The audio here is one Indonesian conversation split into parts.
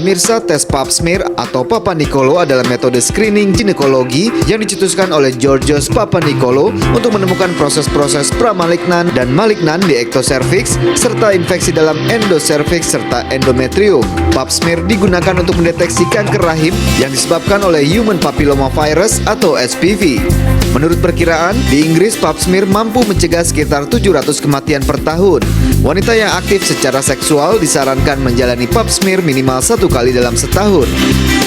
Pemirsa, tes pap smear atau Papa Nicolo adalah metode screening ginekologi yang dicetuskan oleh Georgios Papanicolaou untuk menemukan proses-proses pramalignan dan malignan di ektoservix serta infeksi dalam endoservix serta endometrium. Pap smear digunakan untuk mendeteksi kanker rahim yang disebabkan oleh human papillomavirus atau HPV. Menurut perkiraan, di Inggris pap smear mampu mencegah sekitar 700 kematian per tahun. Wanita yang aktif secara seksual disarankan menjalani pap smear minimal 1 kali dalam setahun.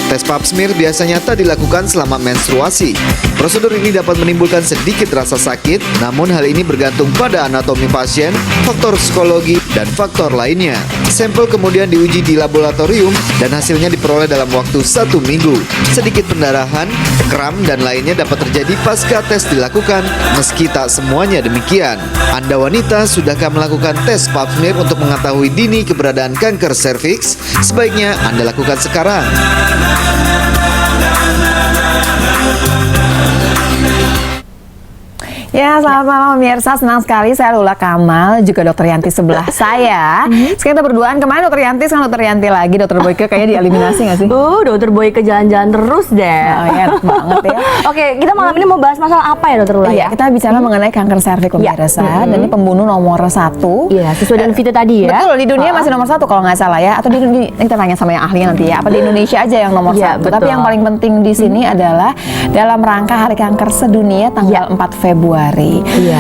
Tes pap smear biasanya tak dilakukan selama menstruasi. Prosedur ini dapat menimbulkan sedikit rasa sakit, namun hal ini bergantung pada anatomi pasien, faktor psikologi, dan faktor lainnya. Sampel kemudian diuji di laboratorium dan hasilnya diperoleh dalam waktu 1 minggu. Sedikit pendarahan, kram, dan lainnya dapat terjadi pasca tes dilakukan, meski tak semuanya demikian. Anda wanita, sudahkah melakukan tes pap smear untuk mengetahui dini keberadaan kanker serviks? Sebaiknya Anda lakukan sekarang. Ya, selamat malam pemirsa, senang sekali saya Lula Kamal, juga Dokter Yanti sebelah saya. Sekarang kita berduaan, kemarin Dokter Yanti, sekarang Dokter Yanti lagi. Dokter Boyke kayaknya dieliminasi nggak sih? Dokter Boyke jalan-jalan terus deh. Oh ya, enak banget ya. Oke, kita malam ini mau bahas masalah apa ya Dokter Lula? Iya, kita bicara mengenai kanker serviks pemirsa, dan ini pembunuh nomor 1. Iya, sesuai dengan Vita tadi ya. Betul, di dunia masih nomor 1 kalau nggak salah ya. Atau kita tanya sama yang ahlinya nanti ya. Apa di Indonesia aja yang nomor 1? Tapi yang paling penting di sini adalah dalam rangka Hari Kanker Sedunia tanggal 4 Februari.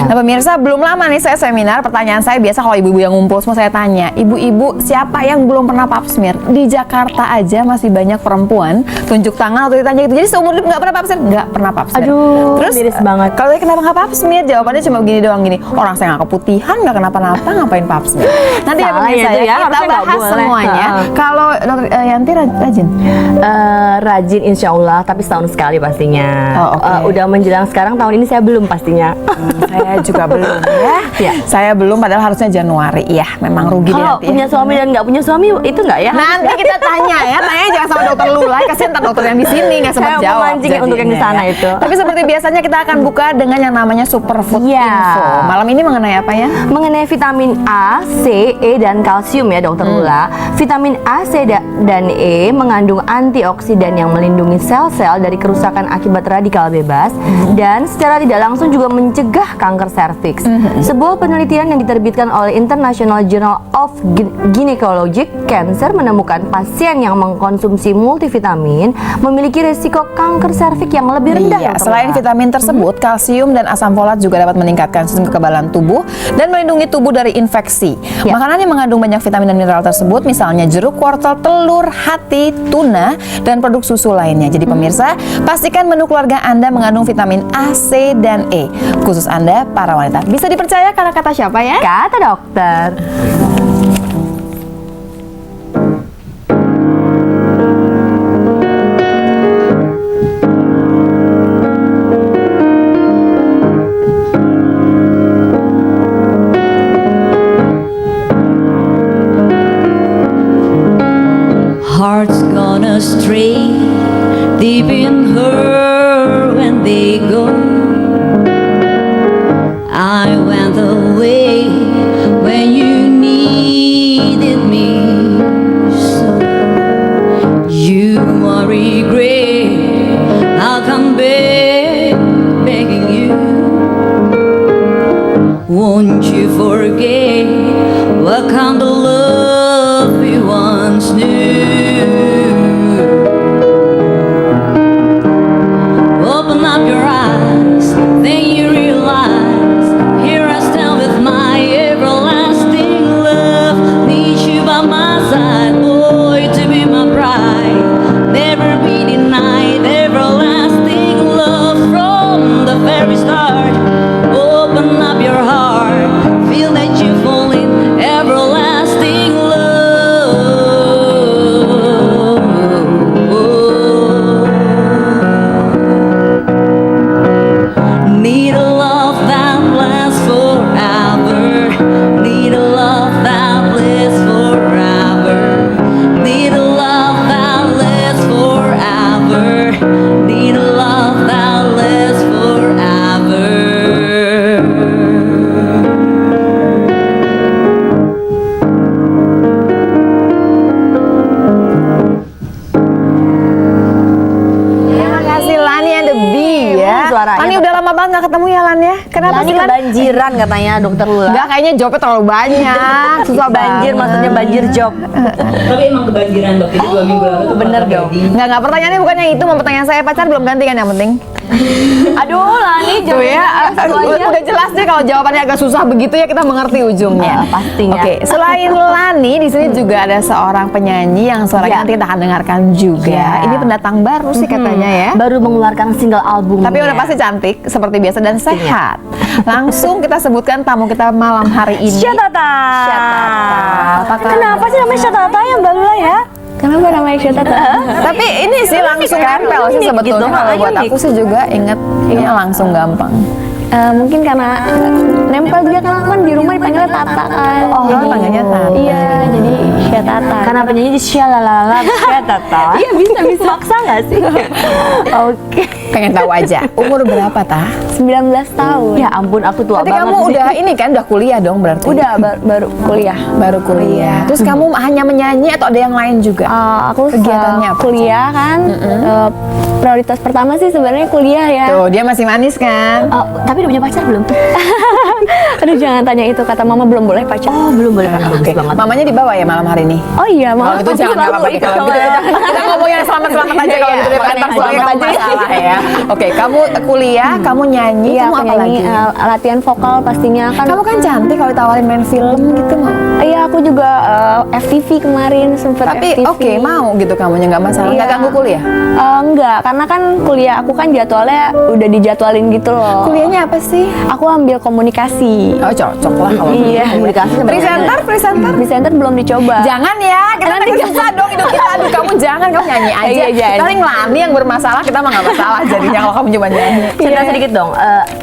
Nah pemirsa, belum lama nih saya seminar, pertanyaan saya biasa kalau ibu-ibu yang ngumpul semua saya tanya, ibu-ibu siapa yang belum pernah pap smear? Di Jakarta aja masih banyak perempuan tunjuk tangan atau ditanya gitu, jadi seumur hidup nggak pernah pap smear? Nggak pernah pap smear. Aduh, terus miris banget. Kalau kenapa nggak pap smear? Jawabannya cuma gini doang, gini, orang saya nggak keputihan, nggak kenapa-napa, ngapain pap smear? Nanti ya pemirsa ya, kita bahas semuanya. Kalau Dokter Yanti rajin? Rajin insya Allah, tapi setahun sekali pastinya. Udah menjelang sekarang, tahun ini saya belum pastinya. Saya juga belum ya. Saya belum, padahal harusnya Januari ya. Memang rugi kalau punya suami dan nggak punya suami itu nggak ya? Nanti kita tanya ya, tanya jangan sama Dokter Lula, kasihan ntar dokter yang di sini nggak sempat jawab. Mancing untuk yang di sana ya. itu. Tapi seperti biasanya kita akan buka dengan yang namanya Superfood Info. Malam ini mengenai apa ya? Mengenai vitamin A, C, E dan kalsium ya Dokter Lula. Vitamin A, C dan E mengandung antioksidan yang melindungi sel-sel dari kerusakan akibat radikal bebas dan secara tidak langsung juga mencegah kanker serviks. Sebuah penelitian yang diterbitkan oleh International Journal of Gynecologic Cancer menemukan pasien yang mengkonsumsi multivitamin memiliki risiko kanker serviks yang lebih rendah. Iya, selain vitamin tersebut, kalsium dan asam folat juga dapat meningkatkan sistem kekebalan tubuh dan melindungi tubuh dari infeksi. Makanan yang mengandung banyak vitamin dan mineral tersebut misalnya jeruk, wortel, telur, hati, tuna, dan produk susu lainnya. Jadi pemirsa, pastikan menu keluarga Anda mengandung vitamin A, C, dan E. Khusus Anda, para wanita. Bisa dipercaya karena kata siapa ya? Kata dokter. Hearts gonna stray deep in her when they go. I went away when you needed me so. You are regret, I'll come back begging you. Won't you forget what kind of love we once knew? Open up your eyes, then you realize, here I stand with my everlasting love. Need you by my side, boy, to be my bride. Never be denied, everlasting love from the very start. Open up your heart, feel that you fall in everlasting Kenapa Lani sih, Lan? kebanjiran katanya dokter Lula. Enggak, kayaknya jawabnya terlalu banyak. Susah banjir, banget. maksudnya banjir job. Tapi emang kebanjiran dok, itu 2 minggu lalu tuh bener pernah dong. terjadi. Enggak, pertanyaannya bukan yang itu, mau pertanyaan saya pacar belum ganti kan yang penting. Aduh, Lani Tuh ya, udah jelas deh kalau jawabannya agak susah begitu ya kita mengerti ujungnya. Pastinya. Oke, selain Lani di sini juga ada seorang penyanyi yang suaranya Ya. nanti kita akan dengarkan juga. Ya. Ini pendatang baru sih katanya ya. Baru mengeluarkan single album. Tapi udah pasti cantik seperti biasa dan sehat. Langsung kita sebutkan tamu kita malam hari ini. Syatata. Apa kabar? Kenapa sih namanya Syatata ya Mbak Lula ya? Kenapa namanya Syatata? Tapi ini sih langsung kan? nempel sih Unik sebetulnya. gitu, Kalau buat unik. aku sih juga inget ini langsung gampang. Mungkin karena nempel juga karena kan di rumah dipanggilnya Tata kan. Oh, panggilnya Tata. Iya, jadi Syatata. Karena penyanyi di Syalalala Syatata. Iya bisa Maksa nggak sih? Oke. Pengen tahu aja. Umur berapa, Tah? 19 tahun. Ya ampun, aku tua Berarti banget kamu sih. udah ini kan udah kuliah dong berarti. Udah baru kuliah. Baru kuliah. Terus kamu hanya menyanyi atau ada yang lain juga? Aku Kegiatannya apa? kuliah kan. Prioritas pertama sih sebenarnya kuliah ya. Tuh, dia masih manis kan? Tapi udah punya pacar belum? Aduh jangan tanya itu, kata mama belum boleh pacar. Oh, belum boleh pacar. Oke, mamanya dibawa ya malam hari ini? Oh iya, Kalau mama itu jangan selalu apa-apa deh, ikut kalau gitu kita ngomong yang selamat-selamat aja kalau gitu daripada ntar soalnya kamu masalah ya. Oke, kamu kuliah, kamu nyanyi, Iya, kamu apa penyanyi, lagi? latihan vokal pastinya kan. Kamu kan cantik kalau ditawarin main film gitu mau. Iya, aku juga FTV kemarin sempet Tapi FTV. oke, mau gitu kamunya nggak masalah, nggak Iya. ganggu kuliah. Enggak, karena kan kuliah aku kan jadwalnya udah dijadwalin gitu loh. Kuliahnya apa sih? Aku ambil komunikasi. Oh, cocok lah kalau Iya. Komunikasi sama presenter. Belum dicoba. Jangan ya, kita nanti susah dong hidup kita. Aduh, kamu jangan, kamu nyanyi aja. Iya, jangan. Paling Lani yang bermasalah, kita mah nggak masalah jadinya kalau kamu cuma nyanyi. Cerita sedikit dong,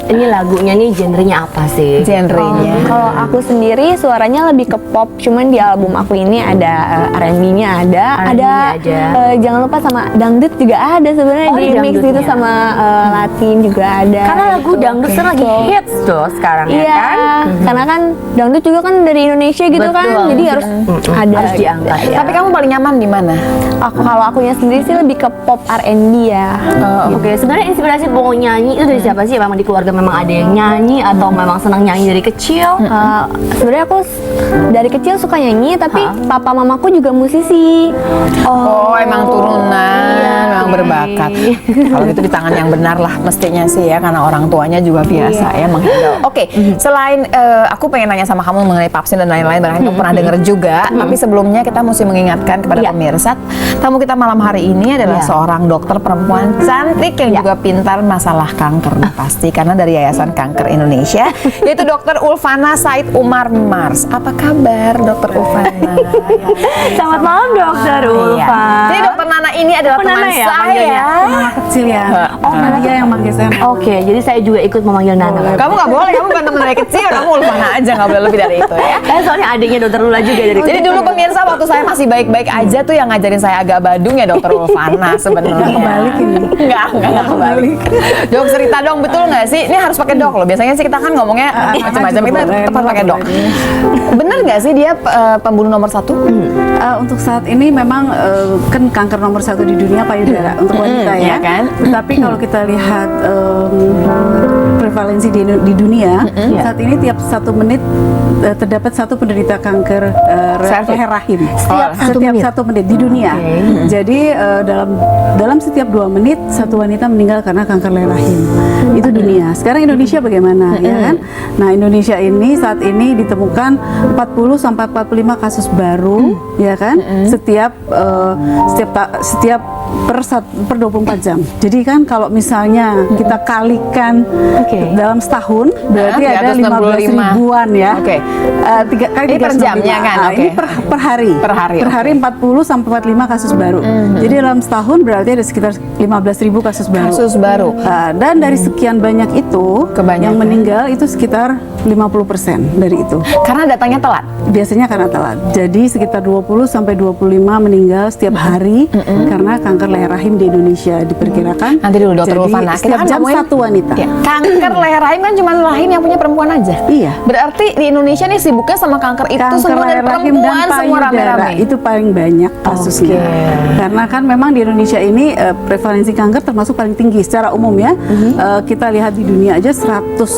ini lagunya nih genrenya apa sih? Genrenya. Kalau aku sendiri suaranya lebih ke pop, cuman di album aku ini ada R&B-nya ada, aja. Jangan lupa sama dangdut juga ada sebenarnya Oh, di ada mix gitu dangdutnya. sama Latin juga ada. Karena lagu gitu. dangdut kan lagi hits tuh sekarang ya Iya, kan? karena kan dangdut juga kan dari Indonesia gitu kan, Betul. jadi harus ada Harus gitu. diangkat ya. Tapi kamu paling nyaman di mana? Kalau akunya sendiri sih lebih ke pop R&B ya. Oke, sebenarnya inspirasi mau nyanyi itu dari siapa sih? Memang di keluarga memang ada yang nyanyi atau memang senang nyanyi dari kecil? Sebenarnya aku dari kecil suka nyanyi, tapi papa mamaku juga musisi. Oh, emang turunan, memang berbakat. Kalau gitu di tangan yang benar lah mestinya sih ya, karena orang tuanya juga biasa ya menghandle. Oke, selain aku pengen nanya sama kamu mengenai Papsin dan lain-lain, barangkali kamu pernah denger juga. Tapi sebelumnya kita mesti mengingatkan kepada pemirsa, tamu kita malam hari ini adalah seorang dokter perempuan cantik yang juga pintar masalah kanker pasti, karena dari Yayasan Kanker Indonesia, yaitu Dokter Ulfana Said Umar Mars. Apa kabar, Dokter Ulfana? Selamat malam Dokter Ulfa. Jadi Dokter Nana ini adalah Oh, teman Nana ya saya. panggilnya? Kecil ya. Oh, dia yang manggil saya. Oke, jadi saya juga ikut memanggil Nana. Kamu nggak boleh, kamu bukan teman dari kecil, kamu Ulfana aja, nggak boleh lebih dari itu ya. Soalnya adiknya Dokter Lula juga dari Jadi dulu pemirsa waktu saya masih baik-baik aja tuh yang ngajarin saya agak badung ya Dokter Ulfana sebenarnya. Kebalik ini. Enggak kebalik. Dok, cerita dong, betul nggak sih? Ini harus pakai dok loh. Biasanya sih kita kan ngomongnya macam-macam, juga kita boleh, tepat pakai dok. Bener nggak sih dia pembunuh nomor 1? Untuk saat ini memang kan kanker nomor 1 di dunia payudara untuk wanita iya ya. kan? Tetapi kalau kita lihat prevalensi di dunia, saat ini tiap 1 menit terdapat 1 penderita kanker leher rahim. Setiap 1 menit di dunia. Jadi dalam setiap 2 menit 1 wanita meninggal karena kanker leher rahim. Itu dunia. Sekarang Indonesia bagaimana ya kan? Nah, Indonesia ini saat ini ditemukan 40 sampai 45 kasus baru ya kan? Setiap per 24 jam. Jadi kan kalau misalnya kita kalikan dalam setahun berarti ada 15 ribuan ya. Oke. 3 kali Ini per 365. jamnya kan? Nah, Oke. ini per hari. Per hari, Per hari 40 sampai 45 kasus baru. Jadi dalam setahun berarti ada sekitar 15.000 kasus baru. Kasus baru. Dan dari sekian banyak itu Kebanyakan. yang meninggal itu sekitar 50% dari itu. Karena datangnya telat. Biasanya karena telat. Jadi sekitar 20 sampai 25 meninggal setiap hari karena kanker kanker leher rahim di Indonesia diperkirakan. Nanti dulu Dokter Jadi, Ulfana, setiap kan jam ngomongin- satu wanita. Ya, kanker leher rahim kan cuma rahim yang punya perempuan aja. Iya. Berarti di Indonesia nih sibuknya sama kanker itu Kanker semua dan leher rahim dan perempuan semua payudara rame-rame. itu paling banyak kasusnya. Karena kan memang di Indonesia ini prevalensi kanker termasuk paling tinggi secara umum ya. Kita lihat di dunia aja 100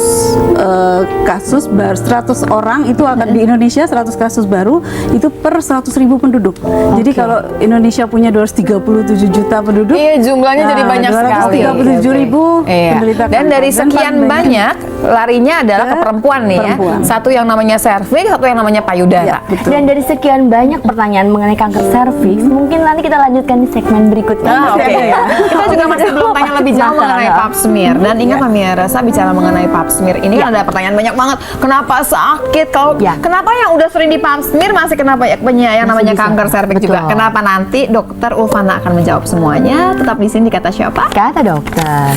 kasus baru 100 orang itu akan di Indonesia 100 kasus baru itu per 100.000 penduduk. Jadi kalau Indonesia punya 237 juta penduduk, Iya, jumlahnya jadi banyak sekali. 237.000 Iya. penderita Dan kanker. dari Dan sekian paling banyak larinya adalah ke ke perempuan nih perempuan. ya. Satu yang namanya serviks, satu yang namanya payudara. Ya, betul. Dan dari sekian banyak pertanyaan mengenai kanker serviks, mungkin nanti kita lanjutkan di segmen berikutnya. Ah, oke. Ada ya? Kita juga masih belum tanya lebih jauh mengenai pap smear. Dan ingat pemirsa, bicara mengenai pap smear ini kan ada pertanyaan banyak banget. Kenapa sakit? Kalau kenapa yang udah sering di pap smear masih kenapa ya yang namanya kanker serviks juga? Kenapa? Nanti Dokter Ulfana akan menjawab semuanya. Tetap di sini di Kata Siapa? Kata dokter.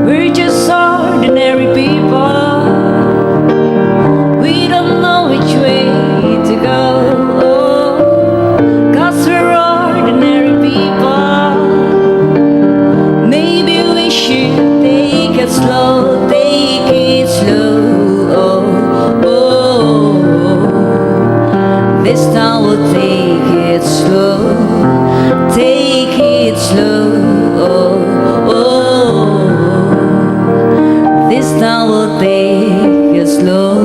We're just ordinary people. We don't know which way to go. 'Cause we're ordinary people. Maybe we should take it slow, take it slow. This time we'll take it slow, take it slow. This time we'll take it slow.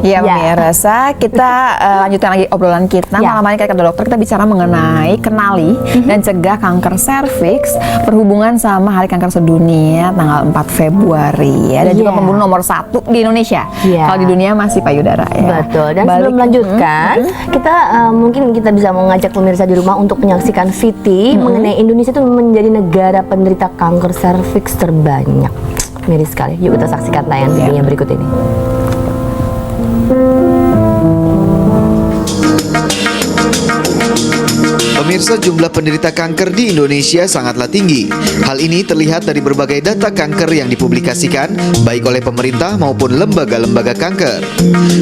Ya, Ya. pemirsa, kita lanjutkan lagi obrolan kita. Ya. Malam ini kata dokter kita bicara mengenai kenali dan cegah kanker serviks berhubungan sama Hari Kanker Sedunia tanggal 4 Februari ya. Dan juga Ya. pembunuh nomor 1 di Indonesia. Ya. Kalau di dunia masih payudara ya. Betul. Dan Balik- sebelum melanjutkan, kita mungkin kita bisa mengajak pemirsa di rumah untuk menyaksikan VT mengenai Indonesia itu menjadi negara penderita kanker serviks terbanyak. Miris sekali. Yuk kita saksikan tayangan videonya berikut ini. Pemirsa, jumlah penderita kanker di Indonesia sangatlah tinggi. Hal ini terlihat dari berbagai data kanker yang dipublikasikan baik oleh pemerintah maupun lembaga-lembaga kanker.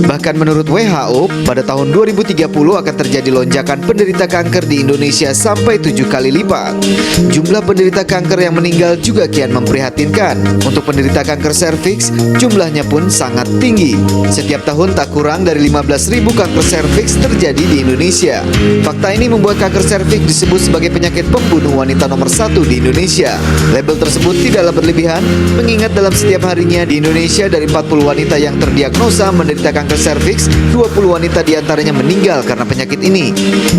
Bahkan menurut WHO, pada tahun 2030 akan terjadi lonjakan penderita kanker di Indonesia sampai 7 kali lipat. Jumlah penderita kanker yang meninggal juga kian memprihatinkan. Untuk penderita kanker serviks, jumlahnya pun sangat tinggi. Setiap tahun tak kurang dari 15.000 kanker serviks terjadi di Indonesia. Fakta ini membuat kanker serviks disebut sebagai penyakit pembunuh wanita nomor 1 di Indonesia. Label tersebut tidaklah berlebihan, mengingat dalam setiap harinya di Indonesia dari 40 wanita yang terdiagnosa menderita kanker serviks, 20 wanita diantaranya meninggal karena penyakit ini.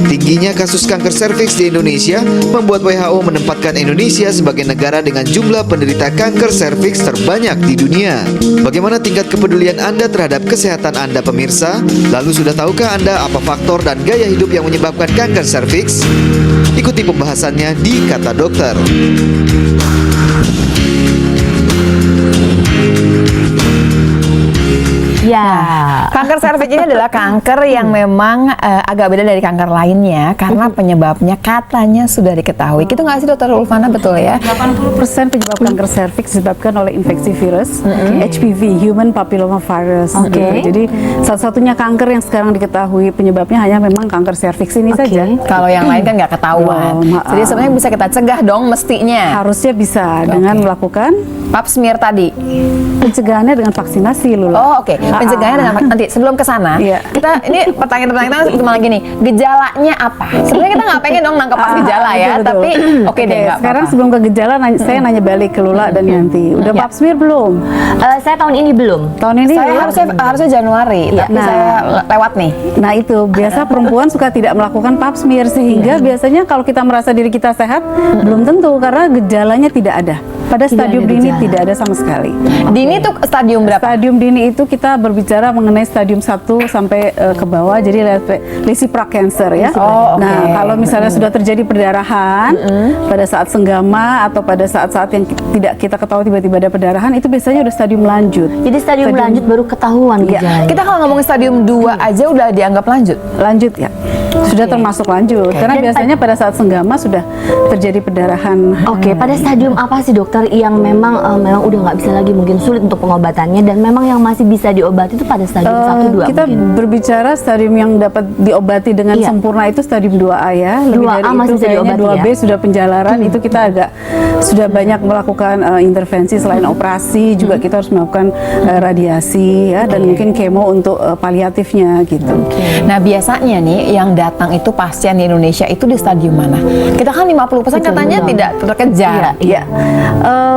Tingginya kasus kanker serviks di Indonesia membuat WHO menempatkan Indonesia sebagai negara dengan jumlah penderita kanker serviks terbanyak di dunia. Bagaimana tingkat kepedulian Anda terhadap kesehatan Anda, pemirsa? Lalu sudah tahukah Anda apa faktor dan gaya hidup yang menyebabkan kanker serviks? Ikuti pembahasannya di Kata Dokter. Ya. Kanker serviks ini adalah kanker yang memang agak beda dari kanker lainnya karena penyebabnya katanya sudah diketahui. Gitu nggak sih Dokter Ulfana, betul ya? 80% penyebab kanker serviks disebabkan oleh infeksi virus, HPV, Human Papilloma Virus. Oke. Gitu. Jadi satu-satunya kanker yang sekarang diketahui penyebabnya hanya memang kanker serviks ini saja. Kalau yang lain kan nggak ketahuan. Belum, maaf. Jadi sebenarnya bisa kita cegah dong mestinya. Harusnya bisa dengan melakukan Pap smear tadi. pencegahannya dengan vaksinasi, Lula. Oh, oke. Pencegahannya dengan nanti sebelum ke sana. Iya. Kita ini pertanyaan-pertanyaan kita cuma lagi nih. Gejalanya apa? Sebenarnya kita nggak pengen dong nangkep pas gejala ya, betul. tapi oke deh nggak Sekarang apa-apa. sebelum ke gejala, saya nanya balik ke Lula dan Yanti. Udah Ya. pap smear belum? Saya tahun ini belum. Tahun ini Saya Lula? harusnya Januari, tapi Nah. saya lewat nih. Nah itu biasa perempuan suka tidak melakukan pap smear sehingga biasanya kalau kita merasa diri kita sehat belum tentu karena gejalanya tidak ada. Pada stadium ada dini gejala. tidak ada sama sekali. Dini tuh stadium berapa? Stadium dini itu kita berbicara mengenai stadium 1 sampai ke bawah, jadi lesi prakancer ya. Oh, oke. Nah kalau misalnya sudah terjadi perdarahan pada saat senggama atau pada saat-saat yang tidak kita ketahui tiba-tiba ada perdarahan, itu biasanya udah stadium lanjut. Jadi stadium lanjut baru ketahuan Iya. gejalanya. Kita kalau ngomongin stadium 2 aja udah dianggap lanjut. Lanjut ya, sudah termasuk lanjut karena Dan biasanya pada saat senggama sudah terjadi perdarahan. Oke, pada stadium apa sih dokter dokter yang memang udah nggak bisa lagi, mungkin sulit untuk pengobatannya, dan memang yang masih bisa diobati itu pada stadium 1, 2 kita mungkin? berbicara stadium yang dapat diobati dengan sempurna itu stadium 2A ya. Lebih 2A dari masih itu bisa kayaknya diobati 2B sudah penjalaran, itu kita agak sudah banyak melakukan intervensi selain operasi, juga kita harus melakukan radiasi ya, dan mungkin kemo untuk paliatifnya gitu. Nah biasanya nih yang datang itu pasien di Indonesia itu di stadium mana? Kita kan 50% katanya tidak terkejar. Iya.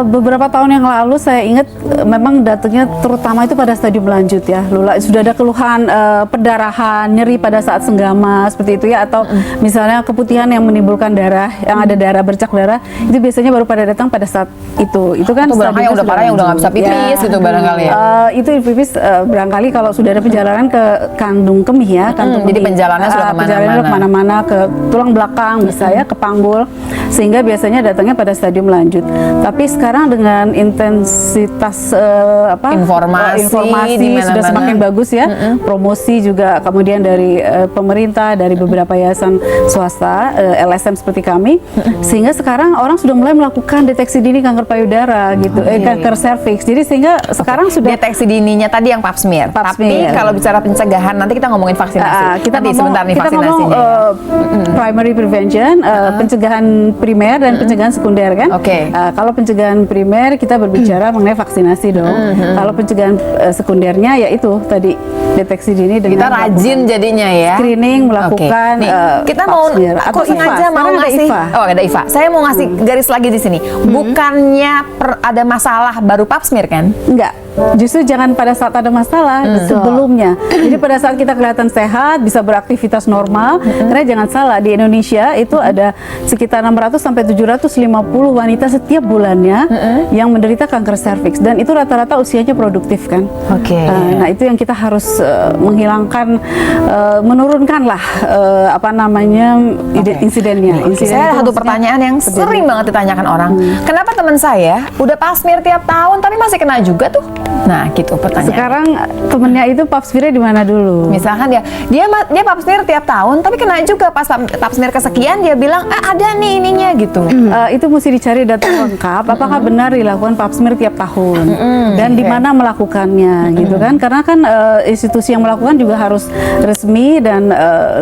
Beberapa tahun yang lalu saya ingat memang datangnya terutama itu pada stadium lanjut ya. Lula sudah ada keluhan perdarahan, nyeri pada saat senggama seperti itu ya, atau misalnya keputihan yang menimbulkan darah, yang ada darah, bercak darah, itu biasanya baru pada datang pada saat itu. Itu kan Atau barangkali yang udah parah yang udah nggak bisa pipis gitu barangkali ya. Itu pipis barangkali kalau sudah ada perjalanan ke kandung kemih ya, kantung jadi kemih. penjalanannya sudah Perjalanannya kemana-mana, ke tulang belakang bisa ya, ke panggul, sehingga biasanya datangnya pada stadium lanjut. Tapi sekarang dengan intensitas informasi sudah semakin bagus ya, promosi juga kemudian dari pemerintah, dari beberapa yayasan swasta, LSM seperti kami, sehingga sekarang orang sudah mulai melakukan deteksi dini kanker payudara gitu, kanker serviks. Jadi sehingga sekarang sudah deteksi dininya tadi yang pap smear. Tapi kalau bicara pencegahan nanti kita ngomongin vaksinasi. Kita nanti ngomong, sebentar nih kita ngomong primary prevention, pencegahan primer dan pencegahan sekunder kan. Kalau pencegahan primer kita berbicara mengenai vaksinasi dong. Kalau pencegahan sekundernya ya itu tadi deteksi dini dengan kita rajin jadinya ya. Screening, melakukan kita mau aku sengaja mau ngasih ada IVA. Saya mau ngasih garis lagi di sini. Bukannya ada masalah baru pap smear kan? Enggak. Justru jangan pada saat ada masalah, sebelumnya. Jadi pada saat kita kelihatan sehat, bisa beraktivitas normal, karena jangan salah, di Indonesia itu ada sekitar 600 sampai 750 wanita setiap bulannya yang menderita kanker serviks, dan itu rata-rata usianya produktif kan. Nah itu yang kita harus menghilangkan, menurunkan lah insidennya. Saya ada satu pertanyaan yang sering banget ditanyakan orang. Kenapa teman saya udah pap smear tiap tahun tapi masih kena juga tuh? Nah, gitu pertanyaan. Sekarang temennya itu pap smear di mana dulu? Misalkan dia pap smear tiap tahun, tapi kena juga pas pap smear kesekian dia bilang ada nih ininya gitu. Itu mesti dicari data lengkap. Apakah benar dilakukan pap smear tiap tahun dan di mana melakukannya, gitu kan? Karena kan institusi yang melakukan juga harus resmi dan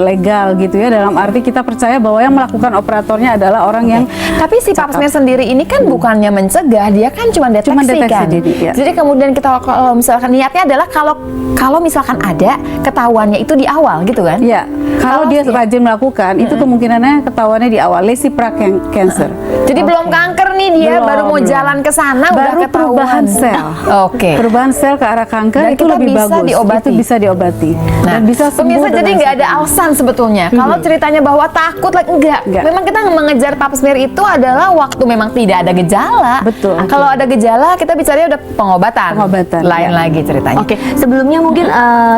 legal gitu ya. Dalam arti kita percaya bahwa yang melakukan operatornya adalah orang yang. Tapi si pap smear sendiri ini kan bukannya mencegah, dia kan cuma deteksi kan. Jadi kemudian kita kalau misalkan niatnya adalah kalau misalkan ada ketahuannya itu di awal gitu kan? Iya. Kalau dia rajin melakukan itu kemungkinannya ketahuannya di awal, lesi prakanker. Jadi belum kanker nih dia, baru mau jalan ke sana udah ketahuan. Perubahan sel. Perubahan sel ke arah kanker dan itu lebih bagus. Diobati. Itu bisa diobati. Nah, dan bisa sembuh. Pemirsa, jadi nggak ada alasan sebetulnya. Kalau ceritanya bahwa takut enggak. Memang kita mengejar pap smear itu adalah waktu memang tidak ada gejala. Betul. Kalau ada gejala kita bicaranya udah pengobatan. Lain lagi ceritanya. Sebelumnya mungkin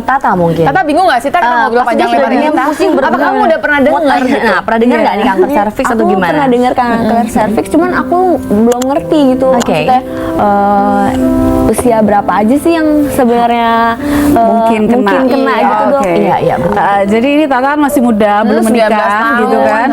Tata mungkin. Tata bingung nggak sih kita ngobrol panjang lebar ini? Apa kamu udah pernah dengar? Nah, pernah dengar nggak nih kanker serviks atau gimana? Aku pernah dengar kanker serviks, cuman aku belum ngerti gitu. Maksudnya usia berapa aja sih yang sebenarnya mungkin kena gitu dok? Iya betul. Jadi ini Tata kan masih muda, belum menikah gitu kan.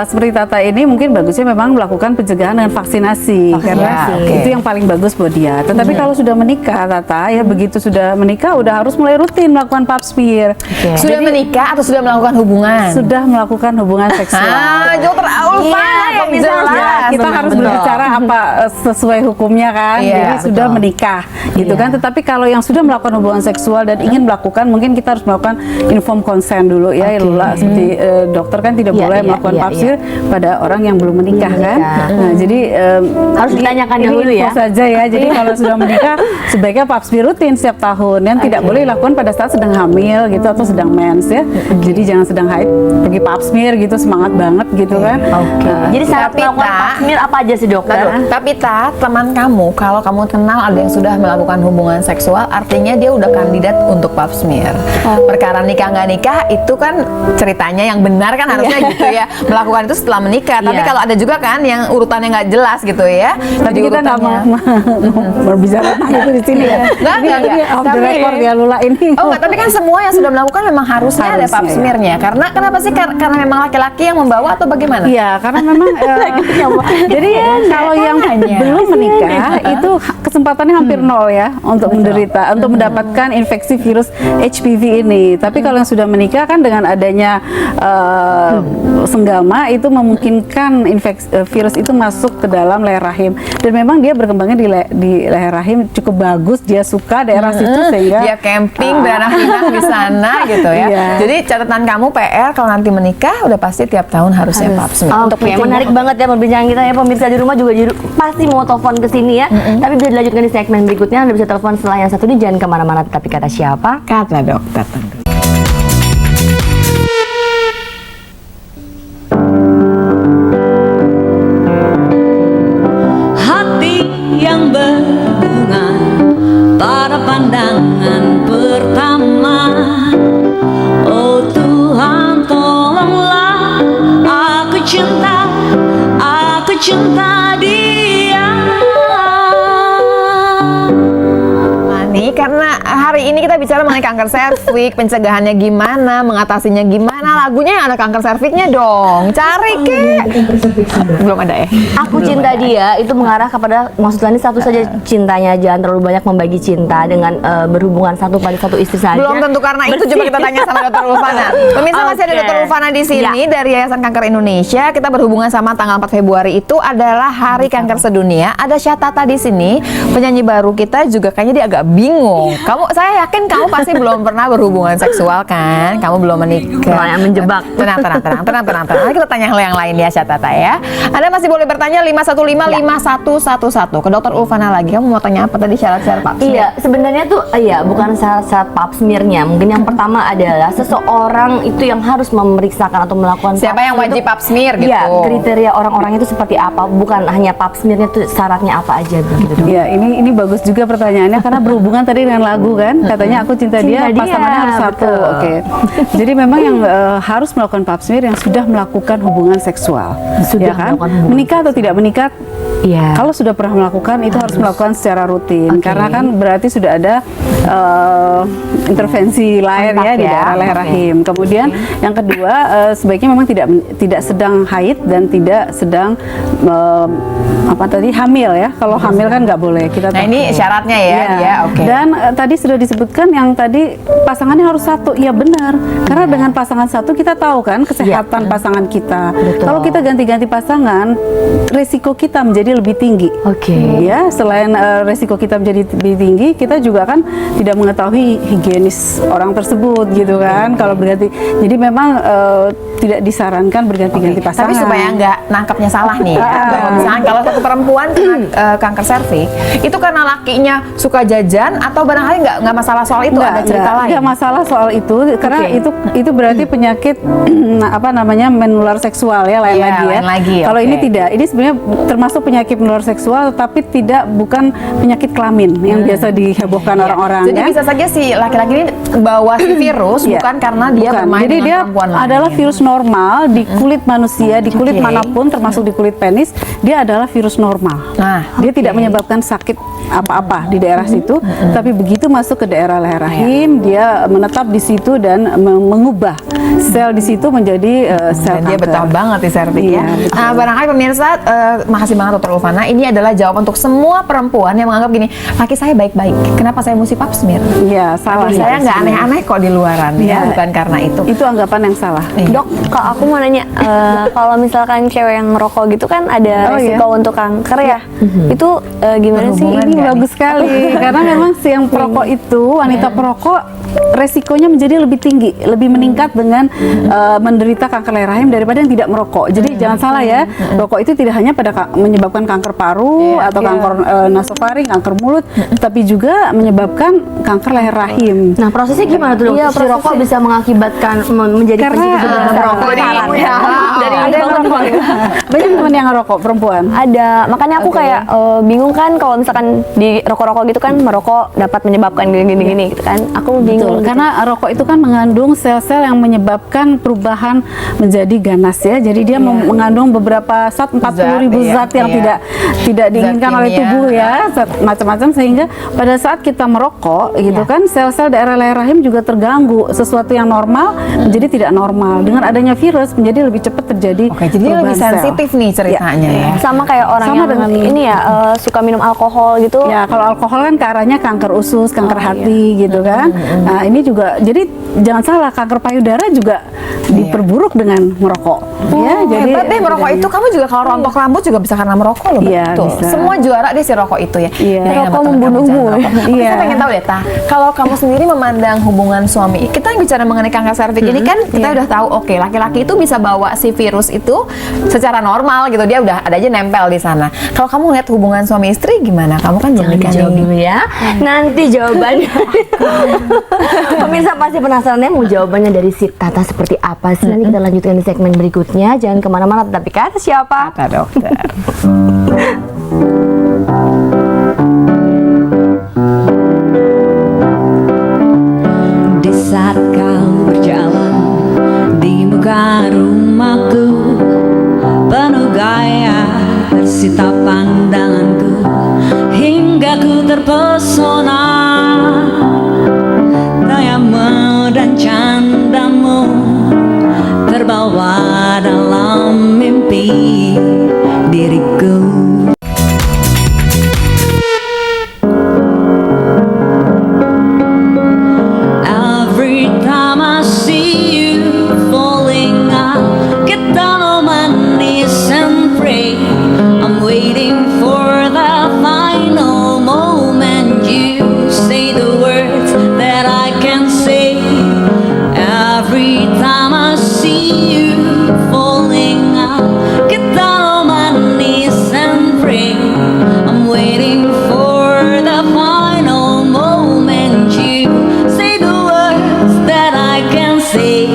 Seperti Tata ini mungkin bagusnya memang melakukan pencegahan dengan vaksinasi. Karena itu yang paling bagus buat dia. Tetapi kalau sudah menikah Tata ya, begitu sudah menikah udah harus mulai rutin melakukan pap smear. Sudah menikah atau sudah melakukan hubungan? Sudah melakukan hubungan seksual. Dokter Ulfa yang jelas. Kita harus berbicara apa sesuai hukumnya kan. Jadi sudah menikah gitu kan. Tetapi kalau yang sudah melakukan hubungan seksual dan ingin melakukan, mungkin kita harus melakukan informed consent dulu ya. Lula seperti dokter kan tidak boleh melakukan pap smear pada orang yang belum menikah kan. Nah, jadi harus ditanyakan dulu ya. Saja ya. Jadi kalau sudah menikah sebaiknya pap smear rutin setiap tahun, dan tidak boleh dilakukan pada saat sedang hamil gitu atau sedang mens ya. Jadi jangan sedang haid pergi pap smear gitu, semangat banget gitu kan. Jadi saat melakukan pap smear apa aja sih dokter? Tapi teman kamu kalau kamu kenal ada yang sudah melakukan hubungan seksual, artinya dia udah kandidat untuk pap smear. Perkara nikah nggak nikah itu kan ceritanya yang benar kan harusnya gitu ya, melakukan itu setelah menikah. Tapi kalau ada juga kan yang urutannya nggak jelas gitu ya. Tapi kita nggak mau berbicara itu di sini ya. Nggak. Off the record ya Lula ini. Tapi kan semua yang sudah melakukan memang harusnya ada pap smearnya. Karena kenapa sih? Karena memang laki-laki yang membawa atau bagaimana? Iya, Iya, karena memang jadi kalau yang belum menikah itu kesempatannya hampir nol ya untuk menderita, untuk mendapatkan infeksi virus HPV ini. Tapi kalau yang sudah menikah kan dengan adanya senggama itu memungkinkan virus itu masuk ke dalam leher rahim, dan memang dia berkembangnya di leher rahim cukup bagus, dia suka daerah situ sehingga dia camping beranak-anak di sana gitu ya. Iya. Jadi catatan kamu PR kalau nanti menikah udah pasti tiap tahun harusnya pap smear. Oke, menarik banget ya perbincangan kita ya, pemirsa di rumah juga pasti mau telepon ke sini ya. Tapi bisa dilanjutkan di segmen berikutnya. Anda bisa telepon setelah yang satu ini, jangan kemana-mana, tapi kata siapa? Kata dokter tentu. Hati yang berbunga pada pandangan pertama. Oh Tuhan, tolonglah, aku cinta dia. Nih, karena hari ini kita bicara mengenai kanker serviks, pencegahannya gimana, mengatasinya gimana, lagunya yang ada kanker serviksnya dong, cari ke. Belum ada ya? Aku cinta dia itu mengarah kepada, maksudnya ini satu saja cintanya, jangan terlalu banyak membagi cinta dengan berhubungan satu pada satu istri saja. Belum tentu karena itu, coba kita tanya sama Dokter Ulfana. Pemirsa, masih ada Dokter Ulfana di sini dari Yayasan Kanker Indonesia. Kita berhubungan sama tanggal 4 Februari itu adalah Hari Kanker Sedunia. Ada Syatata di sini, penyanyi baru kita juga kayaknya dia agak bingung. Saya yakin kamu pasti belum pernah berhubungan seksual kan? Kamu belum menikah. Yang menjebak. Tenang. Nanti kita tanya hal yang lain ya, Syatata ya. Anda masih boleh bertanya 5155111 ke Dokter Ulfana lagi. Kamu mau tanya apa tadi, syarat-syarat pap smear? Iya, sebenarnya tuh bukan syarat-syarat pap smearnya. Mungkin yang pertama adalah seseorang itu yang harus memeriksakan atau melakukan siapa yang wajib pap smear gitu. Iya, kriteria orang-orang itu seperti apa, bukan hanya pap smearnya tuh syaratnya apa aja begitu dong. Ya, ini bagus juga pertanyaannya karena berhubungan tadi dengan lagu kan, katanya aku cinta dia, pasangannya harus satu. Oke. Jadi memang yang harus melakukan pap smear yang sudah melakukan hubungan seksual, Sudah ya kan? melakukan hubungan Menikah atau tidak menikah? Iya. Kalau sudah pernah melakukan itu harus melakukan secara rutin, karena kan berarti sudah ada intervensi lain ya di daerah leher rahim. Kemudian yang kedua, sebaiknya memang tidak sedang haid dan tidak sedang hamil ya. Kalau hamil kan nggak boleh kita. Nah, ini syaratnya ya, dia. Oke. Dan tadi sudah disebutkan yang tadi pasangannya harus satu. Iya benar. Karena dengan pasangan satu kita tahu kan kesehatan pasangan kita. Kalau kita ganti-ganti pasangan, resiko kita menjadi lebih tinggi. Oke. Ya, selain resiko kita menjadi lebih tinggi, kita juga kan tidak mengetahui higienis orang tersebut gitu kan. Kalau berganti, jadi memang tidak disarankan berganti-ganti pasangan. Tapi supaya nggak nangkapnya salah nih ya. Misalnya kalau satu perempuan kena kanker serviks, itu karena lakinya suka jajan atau barangkali nggak masalah soal itu, ada cerita lain? Nggak masalah soal itu, karena itu berarti penyakit menular seksual ya, lain lagi. Kalau ini tidak, ini sebenarnya termasuk penyakit menular seksual, tapi bukan penyakit kelamin yang biasa dihebohkan orang-orang. Jadi bisa saja si laki-laki ini bawa si virus bukan karena dia bermain Jadi dengan dia perempuan lain. adalah virus normal di kulit manusia, di kulit manapun, termasuk di kulit penis, dia adalah virus normal. Dia tidak menyebabkan sakit apa-apa di daerah situ, tapi begitu masuk ke daerah leher rahim, dia menetap di situ dan mengubah sel di situ menjadi sel kanker. Dia betah banget di serviks ya. Nah, barangkali pemirsa, makasih banget Dokter Ulfana. Ini adalah jawaban untuk semua perempuan yang menganggap gini, laki saya baik-baik, kenapa saya mesti pap smear? Iya, salah. Laki saya nggak aneh-aneh kok di luaran ya, bukan karena itu. Itu anggapan yang salah. Dok, kalau aku mau nanya, kalau misalkan cewek yang ngerokok gitu kan ada resiko untuk kanker ya, itu gimana sih? Berhubungan Ini bagus sekali karena memang si yang perokok itu, wanita perokok, resikonya menjadi lebih tinggi, lebih meningkat dengan menderita kanker leher rahim daripada yang tidak merokok. Jadi jangan salah ya, rokok itu tidak hanya menyebabkan kanker paru atau kanker nasofaring, kanker mulut, tapi juga menyebabkan kanker leher rahim. Nah, prosesnya gimana tuh, Dok? Si rokok bisa mengakibatkan menjadi merokok dari banyak teman yang ngerokok perempuan. Ada, makanya aku kayak bingung kan kalau misalkan di rokok-rokok gitu kan merokok dapat menyebabkan gini-gini gitu kan. Aku bingung. Betul, karena rokok itu kan mengandung sel-sel yang menyebabkan perubahan menjadi ganas ya. Jadi dia mengandung beberapa 40.000 zat yang tidak diinginkan oleh tubuh ya, macam-macam, sehingga pada saat kita merokok gitu kan sel-sel daerah leher rahim juga terganggu. Sesuatu yang normal menjadi tidak normal. Dengan adanya virus menjadi lebih cepat terjadi Jadi lebih perubahan sel. sensitif nih ceritanya ya. Sama kayak orang Sama yang dengan- ini ya suka minum alkohol gitu. Ya, kalau alkohol kan ke arahnya kanker usus, kanker hati gitu kan. Nah, ini juga jadi jangan salah, kanker payudara juga diperburuk dengan merokok. Ya, jadi Hebat deh merokok itu. Kamu juga kalau rontok rambut juga bisa karena merokok loh. Iya, Betul. bisa. Semua juara deh si rokok itu ya. Iya. Jadi Rokok nama teman membunuhmu. kamu jangan rokok. Oke, Iya. saya pengen tahu deh, Ta. Kalau kamu sendiri memandang hubungan suami, kita bicara mengenai kanker serviks ini kan kita udah tahu, oke, laki-laki itu bisa bawa si virus itu secara normal gitu, dia udah ada aja nempel di sana. Kalau kamu ngeliat hubungan suami istri gimana? Kamu kan belum nikah Dijawab nih. dulu ya. Nanti jawabannya. Pemirsa pasti penasaran ya mau jawabannya dari si Tata seperti apa sih. Nanti kita lanjutkan di segmen berikutnya. Jangan kemana-mana, tetapi kata siapa? Kata dokter. Di saat kau berjalan di muka rumahku, penuh gaya tersita pandanganku, hingga ku terpesona tayamu dan candamu, terbawa dalam mimpi diriku. Every time I see you falling, I get down on my knees and pray. I'm waiting for the final moment you say the words that I can say. Every time I see you falling, I get down on my knees and pray. I'm waiting for the final moment you say the words that I can say.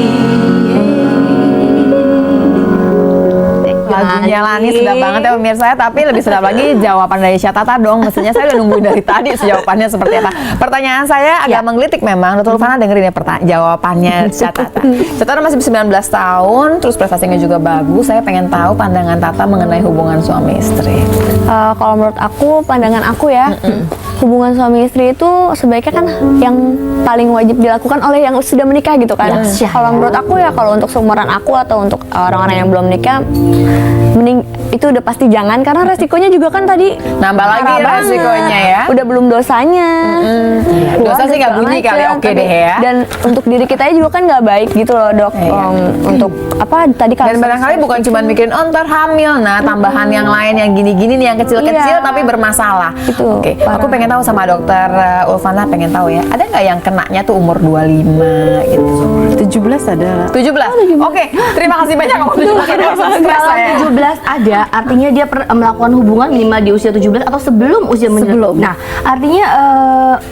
Lagunya Lani sedap banget ya pemirsa ya, tapi lebih sedap lagi jawaban dari Syatata dong. Mestinya saya udah nungguin dari tadi jawabannya seperti apa. Pertanyaan saya agak menggelitik memang. Dr. Ulfana dengerin ya jawabannya Syatata. Syatata masih 19 tahun, terus prestasinya juga bagus. Saya pengen tahu pandangan Tata mengenai hubungan suami istri. Kalau menurut aku, pandangan aku ya, hubungan suami istri itu sebaiknya kan yang paling wajib dilakukan oleh yang sudah menikah gitu kan. Kalau menurut aku ya, kalau untuk seumuran aku atau untuk orang-orang yang belum nikah, mending itu udah pasti jangan, karena resikonya juga kan tadi Nambah lagi parah banget. resikonya ya. Udah belum dosanya. Dosa sih nggak bunyi kali, oke deh ya. Dan untuk diri kita juga kan nggak baik gitu loh dok. Untuk apa tadi kalau Dan barangkali bukan cuma mikirin ntar hamil, nah tambahan yang lain yang gini-gini nih yang kecil-kecil Iya. tapi bermasalah. Itu, Oke, parah. aku pengen tahu sama dokter Ulfana, pengen tahu ya, ada nggak yang kenanya tuh umur 25 gitu? 17 ada. 17? Oke, terima kasih banyak kamu 17 Kalau 17 ada, artinya dia melakukan hubungan minimal di usia 17 atau sebelum usia Sebelum. Nah, artinya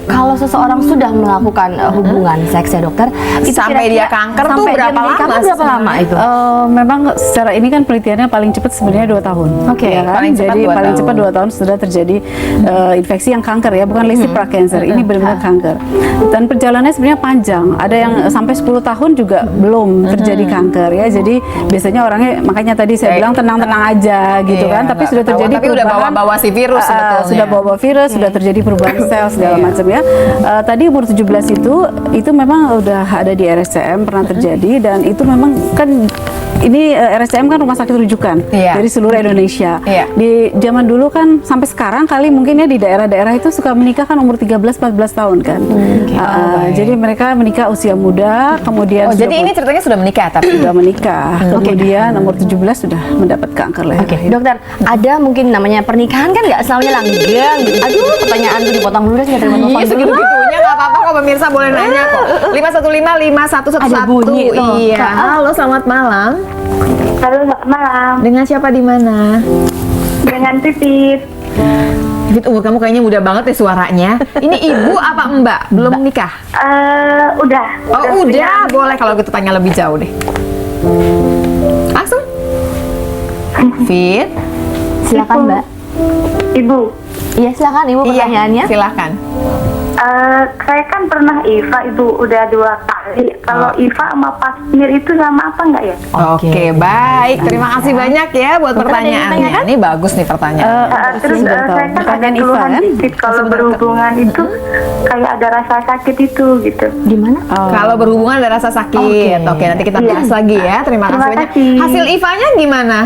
kalau seseorang sudah melakukan hubungan seks ya dokter, itu Sampai dia kanker tuh sampai dia berapa menikah lama tuh berapa sebenarnya? lama itu? Memang secara ini kan penelitiannya paling cepat sebenarnya 2 tahun. Oke, ya kan? paling cepat Jadi 2 paling tahun. cepat 2 tahun sudah terjadi infeksi yang kanker ya, bukan lesi prakanker. Ini benar-benar kanker. Dan perjalanannya sebenarnya panjang. Ada yang sampai 10 tahun juga belum terjadi kanker ya. Jadi biasanya orangnya, makanya tadi saya bilang tenang-tenang aja gitu Iya, kan. Tapi nggak sudah ketahuan, terjadi tapi udah perubahan. bawa-bawa si virus sebetulnya. Sudah bawa virus, sudah terjadi perubahan sel segala macam ya. Tadi umur 17 itu memang udah ada di RSCM pernah terjadi, dan itu memang kan ini RSCM kan rumah sakit rujukan Iya. dari seluruh Indonesia. Iya. Di zaman dulu kan sampai sekarang kali mungkin ya di daerah-daerah itu suka menikah kan umur 13-14 tahun kan. Jadi mereka menikah usia muda, kemudian Oh, sudah jadi ini ceritanya sudah menikah tapi sudah menikah, kemudian umur 17 sudah mendapat kanker leher. Oke, dokter, ada mungkin namanya pernikahan kan nggak selamanya langgeng gitu. Aduh, pertanyaan tuh dipotong dulu deh, nggak terima telepon Iya, dulu. segitu-gitunya nggak apa-apa kok pemirsa, boleh nanya kok. 5155111. Ada bunyi tuh. Iya. Halo, selamat malam. Halo, selamat malam. Dengan siapa di mana? Dengan Pipit. Fit, umur kamu kayaknya muda banget ya suaranya. Ini ibu apa mbak? Belum menikah? Udah. Oh udah, boleh kalau gitu tanya lebih jauh deh. Langsung. Fit. Silakan Mbak. Ibu. Iya silakan Ibu pertanyaannya. Silakan. Saya kan pernah IVA Ibu udah 2 kali. Kalau IVA sama Pap-smear itu sama apa enggak ya? Oke, baik. Terima kasih banyak ya buat pertanyaannya. Ini bagus nih pertanyaan. Terus saya kan ada Pertanyaan IVA, keluhan ya? dikit kalau berhubungan itu kayak ada rasa sakit itu gitu. Di mana? Kalau berhubungan ada rasa sakit. Oke, nanti kita bahas lagi ya. Terima kasih Terima banyak. kasih. Hasil IVA-nya gimana?